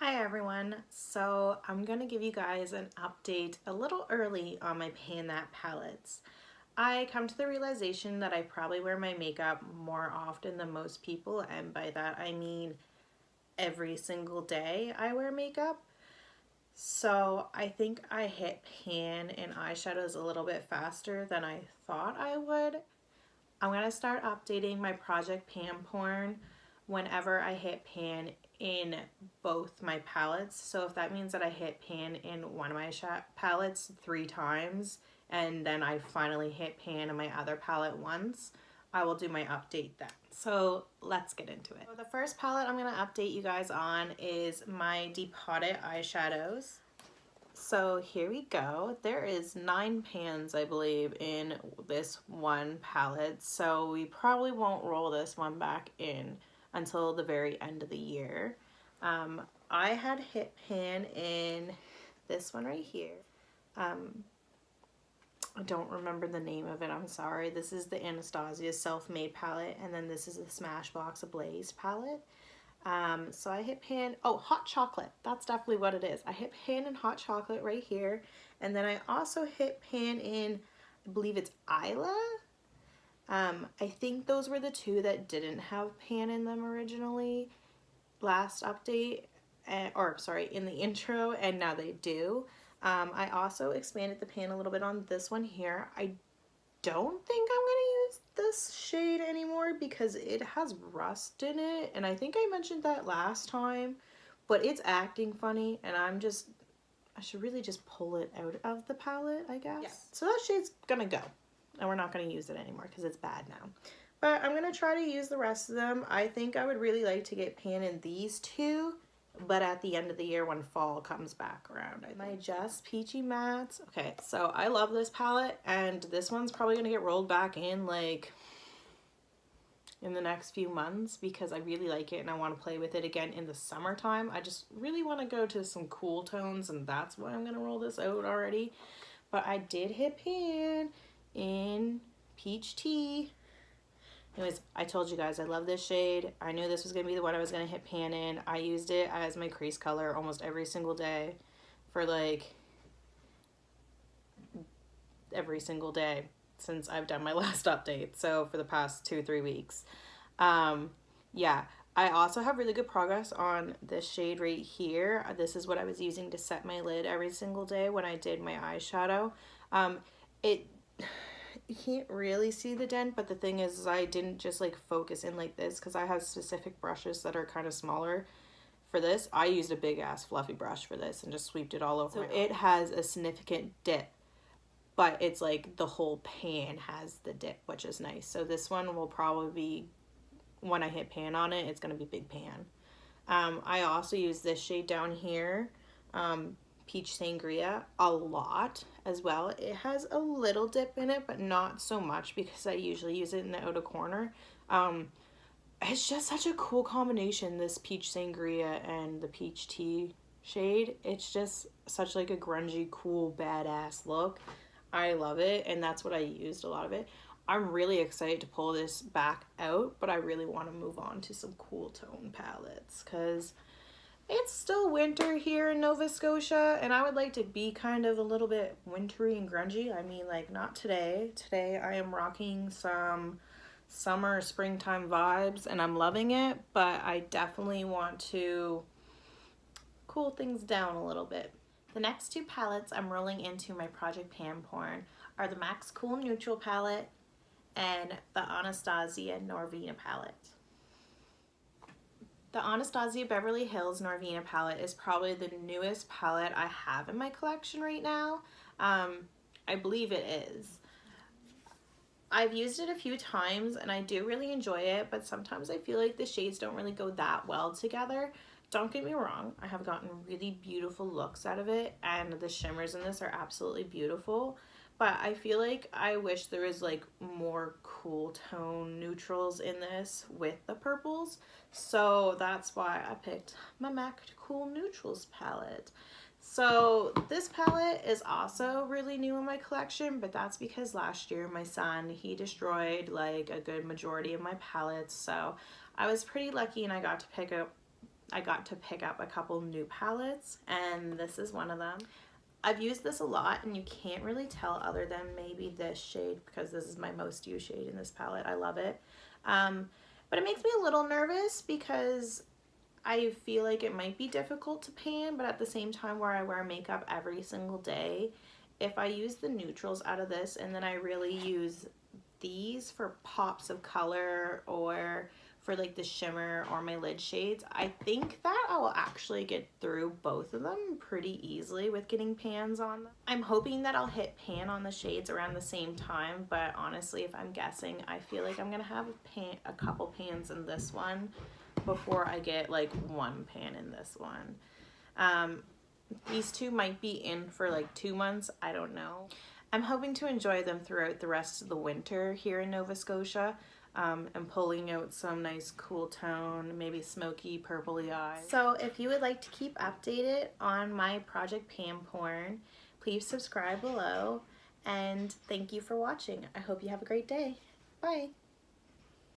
Hi everyone, so I'm going to give you guys an update a little early on my Pan That palettes. I come to the realization that I probably wear my makeup more often than most people, and by that I mean every single day I wear makeup. So I think I hit pan and eyeshadows a little bit faster than I thought I would. I'm going to start updating my Project Pan porn whenever I hit pan in both my palettes. So if that means that I hit pan in one of my palettes 3 times and then I finally hit pan in my other palette once, I will do my update then. So let's get into it. So the first palette I'm going to update you guys on is my Depotted eyeshadows. So here we go. There is 9 pans, I believe, in this one palette. So we probably won't roll this one back in until the very end of the year. I had hit pan in this one right here. I don't remember the name of it, I'm sorry. This is the Anastasia Self-Made palette, and then this is the Smashbox Ablaze palette. So I hit pan, oh, hot chocolate, that's definitely what it is. I hit pan in hot chocolate right here, and then I also hit pan in, I believe it's Isla. I think those were the two that didn't have pan in them originally, last update, or sorry, in the intro, and now they do. I also expanded the pan a little bit on this one here. I don't think I'm gonna use this shade anymore because it has rust in it, and I think I mentioned that last time, but it's acting funny, and I should really just pull it out of the palette, I guess. Yeah. So that shade's gonna go, and we're not gonna use it anymore because it's bad now. But I'm gonna try to use the rest of them. I think I would really like to get pan in these two, but at the end of the year when fall comes back around. My Just Peachy Mattes. Okay, so I love this palette, and this one's probably gonna get rolled back in like in the next few months because I really like it and I want to play with it again in the summertime. I just really want to go to some cool tones, and that's why I'm gonna roll this out already. But I did hit pan in Peach Tea. Anyways, I told you guys I love this shade. I knew this was going to be the one I was going to hit pan in. I used it as my crease color almost every single day for like every single day since I've done my last update. So for the past 2-3 weeks. Yeah, I also have really good progress on this shade right here. This is what I was using to set my lid every single day when I did my eyeshadow. You can't really see the dent, but the thing is I didn't just like focus in like this because I have specific brushes that are kind of smaller for this. I used a big ass fluffy brush for this and just sweeped it all over. So it has a significant dip, but it's like the whole pan has the dip, which is nice. So this one will probably be, when I hit pan on it, it's going to be big pan. I also use this shade down here, Peach Sangria, a lot as well. It has a little dip in it, but not so much because I usually use it in the outer corner. It's just such a cool combination, this Peach Sangria and the Peach Tea shade. It's just such like a grungy, cool, badass look. I love it, and that's what I used a lot of it. I'm really excited to pull this back out, but I really want to move on to some cool tone palettes because it's still winter here in Nova Scotia, and I would like to be kind of a little bit wintry and grungy. I mean, like, not today. Today I am rocking some summer, springtime vibes, and I'm loving it, but I definitely want to cool things down a little bit. The next 2 palettes I'm rolling into my Project Pan porn are the MAC's Cool Neutral palette and the Anastasia Norvina palette. The Anastasia Beverly Hills Norvina palette is probably the newest palette I have in my collection right now. I believe it is. I've used it a few times and I do really enjoy it, but sometimes I feel like the shades don't really go that well together. Don't get me wrong, I have gotten really beautiful looks out of it, and the shimmers in this are absolutely beautiful. But I feel like I wish there was like more cool tone neutrals in this with the purples. So that's why I picked my MAC Cool Neutrals palette. So this palette is also really new in my collection, but that's because last year my son, he destroyed like a good majority of my palettes. So I was pretty lucky and I got to pick up I got to pick up a couple new palettes, and this is one of them. I've used this a lot, and you can't really tell other than maybe this shade, because this is my most used shade in this palette. I love it. But it makes me a little nervous because I feel like it might be difficult to pan, but at the same time, where I wear makeup every single day, if I use the neutrals out of this and then I really use these for pops of color or for like the shimmer or my lid shades, I think that I will actually get through both of them pretty easily with getting pans on them. I'm hoping that I'll hit pan on the shades around the same time, but honestly, if I'm guessing, I feel like I'm gonna have a couple pans in this one before I get like one pan in this one. These two might be in for like 2 months, I don't know. I'm hoping to enjoy them throughout the rest of the winter here in Nova Scotia, and pulling out some nice cool tone, maybe smoky purpley eyes. So if you would like to keep updated on my Project Pan porn, please subscribe below, and thank you for watching. I hope you have a great day. Bye!